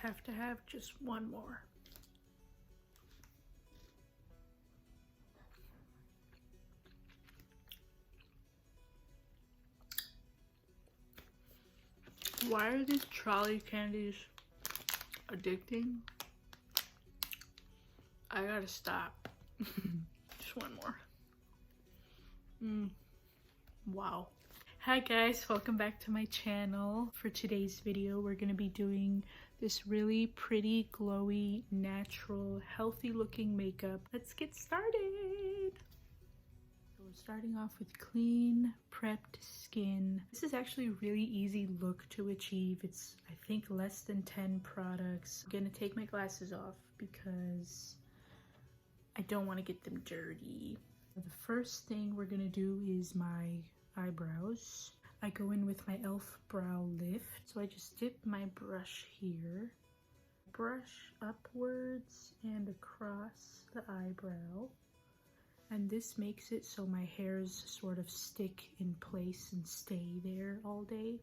have to have just one more. Why are these trolley candies addicting? I gotta stop. Just one more. Wow. Hi guys, welcome back to my channel. For today's video, we're gonna be doing this really pretty, glowy, natural, healthy looking makeup. Let's get started. So we're starting off with clean, prepped skin. This is actually a really easy look to achieve. It's, I think, less than 10 products. I'm gonna take my glasses off because I don't want to get them dirty. The first thing we're gonna do is my eyebrows. I go in with my e.l.f. brow lift. So I just dip my brush here, brush upwards and across the eyebrow. And this makes it so my hairs sort of stick in place and stay there all day.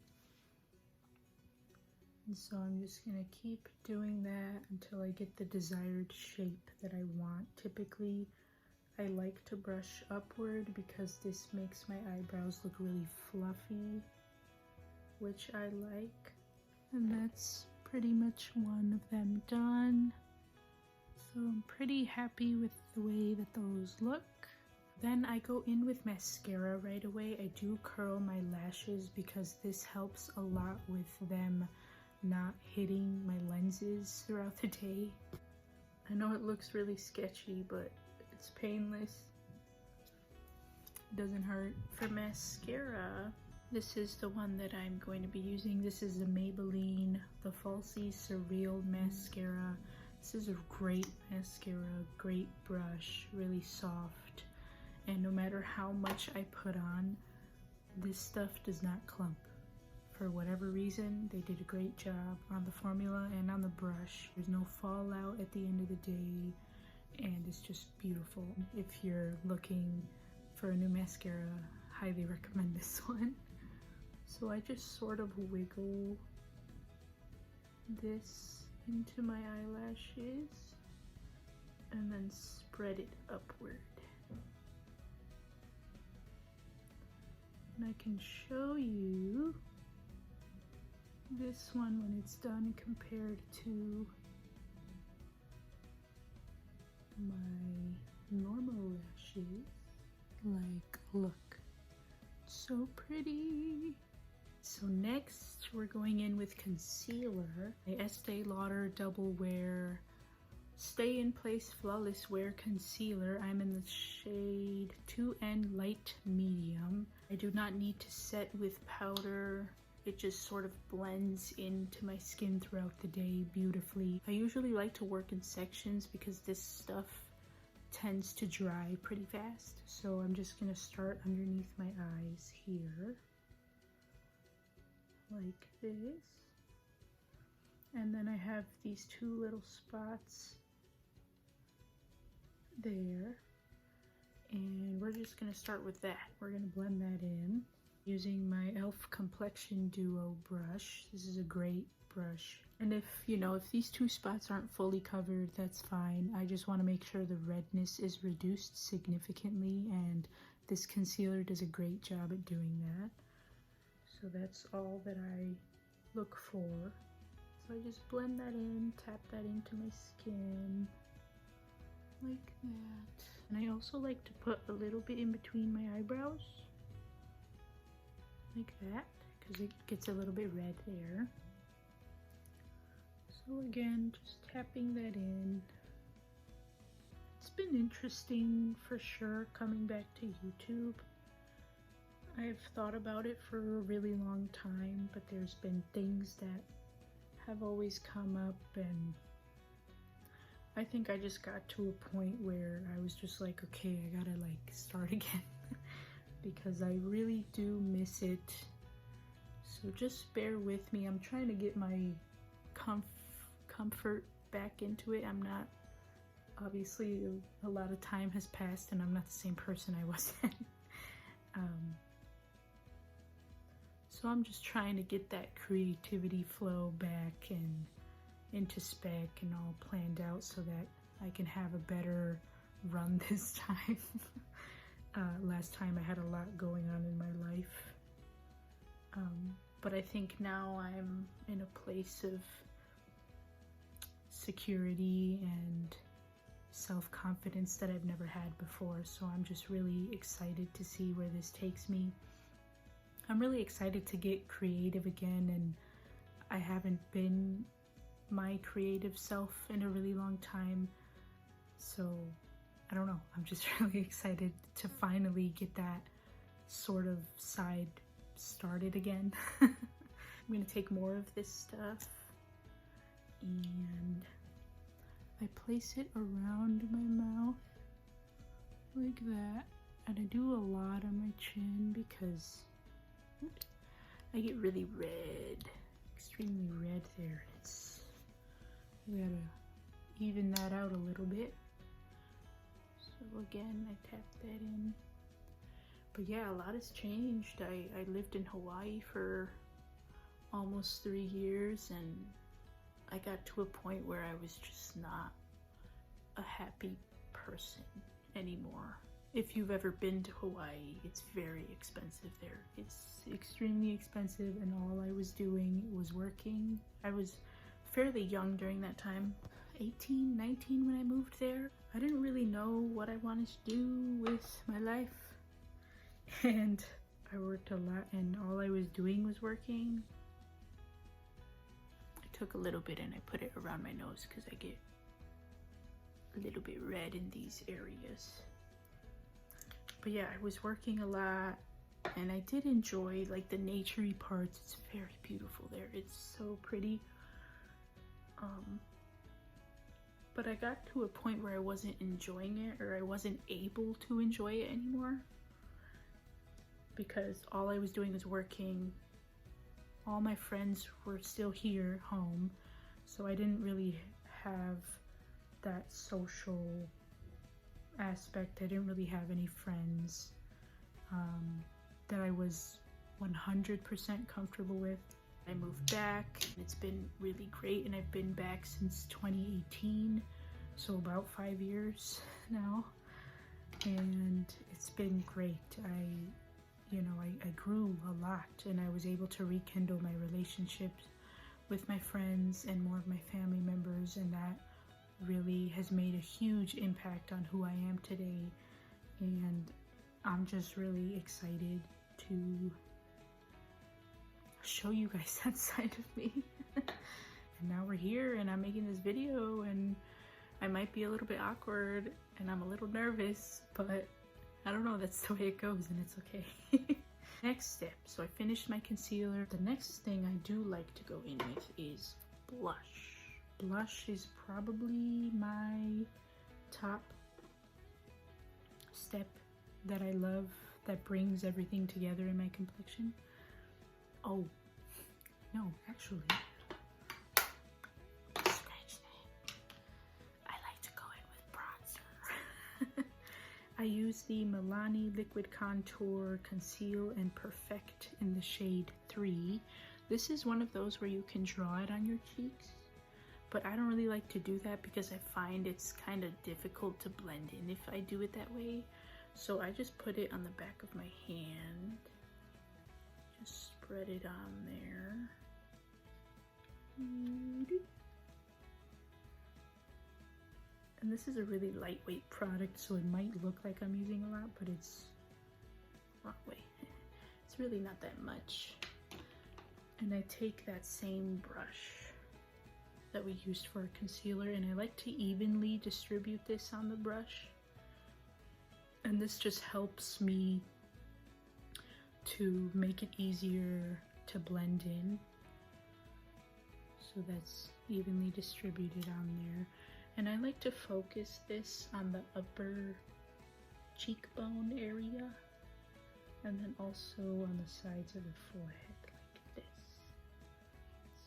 And so I'm just gonna keep doing that until I get the desired shape that I want. Typically, I like to brush upward because this makes my eyebrows look really fluffy, which I like. And that's pretty much one of them done. So I'm pretty happy with the way that those look. Then I go in with mascara right away. I do curl my lashes because this helps a lot with them not hitting my lenses throughout the day. I know it looks really sketchy, but it's painless. It doesn't hurt. For mascara, this is the one that I'm going to be using. This is the Maybelline, the Falsies Surreal mascara. This is a great mascara, great brush, really soft. And no matter how much I put on, this stuff does not clump. For whatever reason, they did a great job on the formula and on the brush. There's no fallout at the end of the day, and it's just beautiful. If you're looking for a new mascara, highly recommend this one. So I just sort of wiggle this into my eyelashes and then spread it upward. And I can show you this one when it's done compared to my normal lashes. Like, look, so pretty. So next we're going in with concealer. My Estee Lauder Double Wear Stay in Place Flawless Wear Concealer. I'm in the shade 2N Light Medium. I do not need to set with powder. It just sort of blends into my skin throughout the day beautifully. I usually like to work in sections because this stuff tends to dry pretty fast. So I'm just gonna start underneath my eyes here, like this. And then I have these two little spots there. And we're just gonna start with that. We're gonna blend that in using my e.l.f. Complexion Duo Brush. This is a great brush. And if these two spots aren't fully covered, that's fine. I just want to make sure the redness is reduced significantly, and this concealer does a great job at doing that. So that's all that I look for. So I just blend that in, tap that into my skin, like that. And I also like to put a little bit in between my eyebrows, like that, because it gets a little bit red there. So again, just tapping that in. It's been interesting for sure coming back to YouTube. I've thought about it for a really long time, but there's been things that have always come up, and I think I just got to a point where I was just like, okay, I gotta like start again because I really do miss it. So just bear with me. I'm trying to get my comfort back into it. I'm not, obviously a lot of time has passed and I'm not the same person I was then. So I'm just trying to get that creativity flow back and into spec and all planned out so that I can have a better run this time. Last time I had a lot going on in my life. But I think now I'm in a place of security and self-confidence that I've never had before. So I'm just really excited to see where this takes me. I'm really excited to get creative again, and I haven't been my creative self in a really long time. So I don't know, I'm just really excited to finally get that sort of side started again. I'm gonna take more of this stuff and I place it around my mouth like that, and I do a lot on my chin because I get really red, extremely red there. I gotta even that out a little bit. So again, I tap that in. But yeah, a lot has changed. I lived in Hawaii for almost 3 years, and I got to a point where I was just not a happy person anymore. If you've ever been to Hawaii, it's very expensive there. It's extremely expensive, and all I was doing was working. I was fairly young during that time, 18, 19 when I moved there. I didn't really know what I wanted to do with my life, and I worked a lot, and all I was doing was working. I took a little bit and I put it around my nose because I get a little bit red in these areas. But yeah, I was working a lot, and I did enjoy like the naturey parts. It's very beautiful there. It's so pretty. But I got to a point where I wasn't enjoying it, or I wasn't able to enjoy it anymore, because all I was doing was working. All my friends were still here home, so I didn't really have that social aspect. I didn't really have any friends that I was 100% comfortable with. I moved back. It's been really great, and I've been back since 2018, so about 5 years now, and it's been great. I grew a lot, and I was able to rekindle my relationships with my friends and more of my family members, and that really has made a huge impact on who I am today. And I'm just really excited to show you guys that side of me. And now we're here, and I'm making this video, and I might be a little bit awkward and I'm a little nervous, but I don't know, that's the way it goes, and it's okay. Next step, so I finished my concealer. The next thing I do like to go in with is blush. Blush is probably my top step that I love, that brings everything together in my complexion. Oh, no, actually, scratch that. I like to go in with bronzer. I use the Milani Liquid Contour Conceal and Perfect in the shade 3. This is one of those where you can draw it on your cheeks, but I don't really like to do that because I find it's kind of difficult to blend in if I do it that way. So I just put it on the back of my hand. Just spread it on there. And this is a really lightweight product, so it might look like I'm using a lot, but it's wrong way. It's really not that much. And I take that same brush that we used for a concealer, and I like to evenly distribute this on the brush. And this just helps me to make it easier to blend in. So that's evenly distributed on there. And I like to focus this on the upper cheekbone area, and then also on the sides of the forehead like this.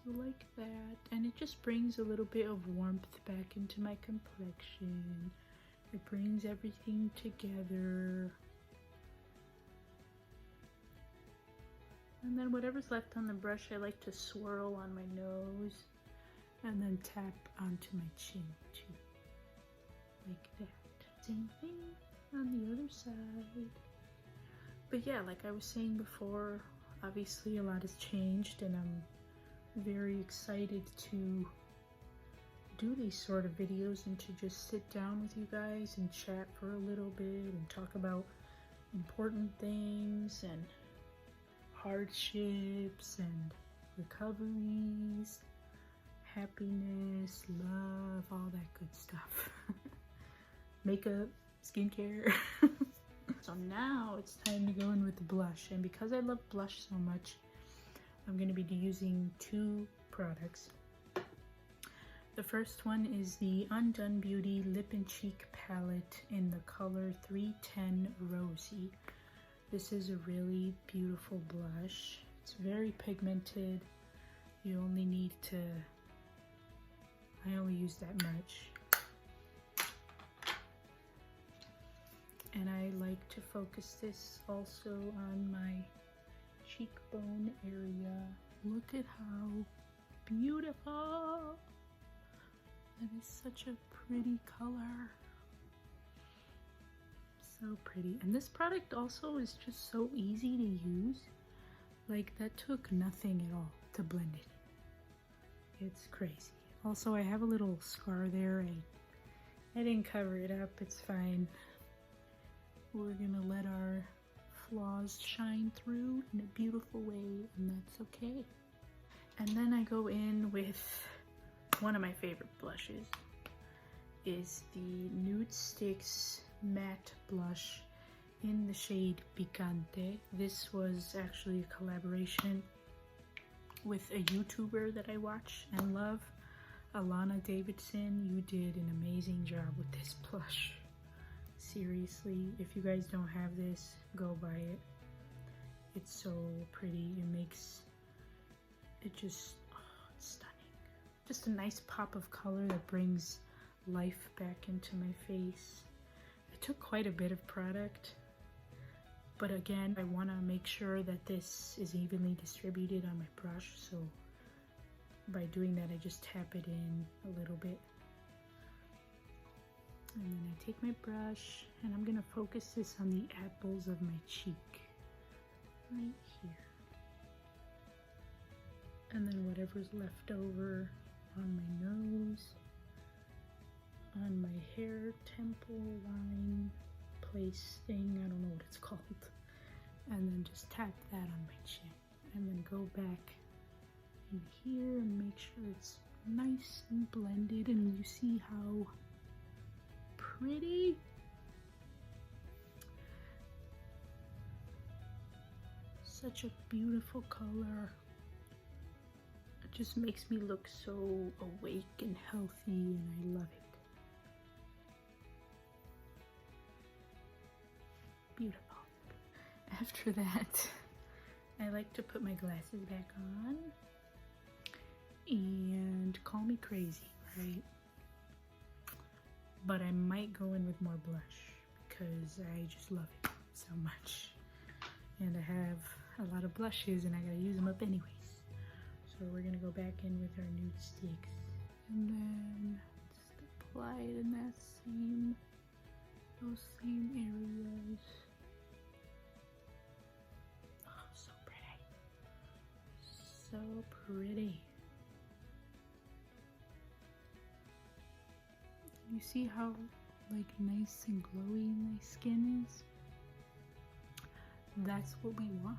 So like that, and it just brings a little bit of warmth back into my complexion. It brings everything together. And then whatever's left on the brush, I like to swirl on my nose and then tap onto my chin too, like that. Same thing on the other side. But yeah, like I was saying before, obviously a lot has changed, and I'm very excited to do these sort of videos and to just sit down with you guys and chat for a little bit and talk about important things and hardships and recoveries, happiness, love, all that good stuff. Makeup, skincare. So now it's time to go in with the blush, and because I love blush so much, I'm going to be using two products. The first one is the Undone Beauty Lip and Cheek Palette in the color 310 Rosy. This is a really beautiful blush. It's very pigmented. You only need to, I only use that much. And I like to focus this also on my cheekbone area. Look at how beautiful! That is such a pretty color. So pretty. And this product also is just so easy to use. Like, that took nothing at all to blend it. It's crazy. Also, I have a little scar there. I didn't cover it up. It's fine. We're gonna let our flaws shine through in a beautiful way, and that's okay. And then I go in with one of my favorite blushes. Is the NUDESTIX matte blush in the shade Picante. This was actually a collaboration with a YouTuber that I watch and love, Alana Davidson. You did an amazing job with this blush. Seriously, if you guys don't have this, go buy it. It's so pretty. It makes it just, oh, it's stunning. Just a nice pop of color that brings life back into my face. It took quite a bit of product, but again, I want to make sure that this is evenly distributed on my brush, so by doing that I just tap it in a little bit. And then I take my brush and I'm gonna focus this on the apples of my cheek, right here. And then whatever's left over on my nose, on my hair temple line place thing, I don't know what it's called. And then just tap that on my chin. And then go back in here and make sure it's nice and blended, and you see how pretty. Such a beautiful color. It just makes me look so awake and healthy, and I love it. Beautiful. After that, I like to put my glasses back on, and call me crazy, right? But I might go in with more blush because I just love it so much. And I have a lot of blushes and I gotta use them up anyways. So we're gonna go back in with our NUDESTIX. And then just apply it in those same areas. Oh, so pretty. So pretty. You see how like nice and glowy my skin is? That's what we want.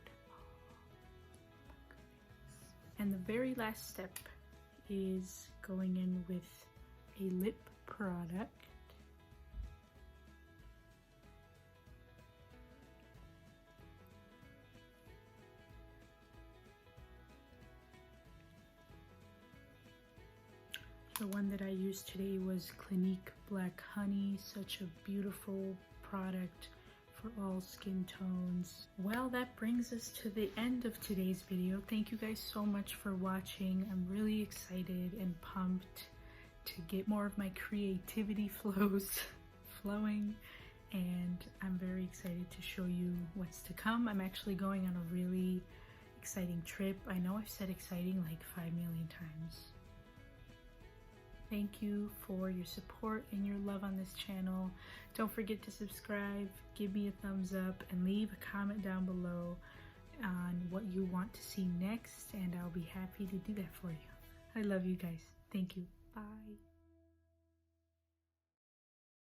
Beautiful. And the very last step is going in with a lip product. The one that I used today was Clinique Black Honey. Such a beautiful product for all skin tones. Well, that brings us to the end of today's video. Thank you guys so much for watching. I'm really excited and pumped to get more of my creativity flowing, and I'm very excited to show you what's to come. I'm actually going on a really exciting trip. I know I've said exciting like 5 million times. Thank you for your support and your love on this channel. Don't forget to subscribe, give me a thumbs up, and leave a comment down below on what you want to see next, and I'll be happy to do that for you. I love you guys. Thank you. Bye.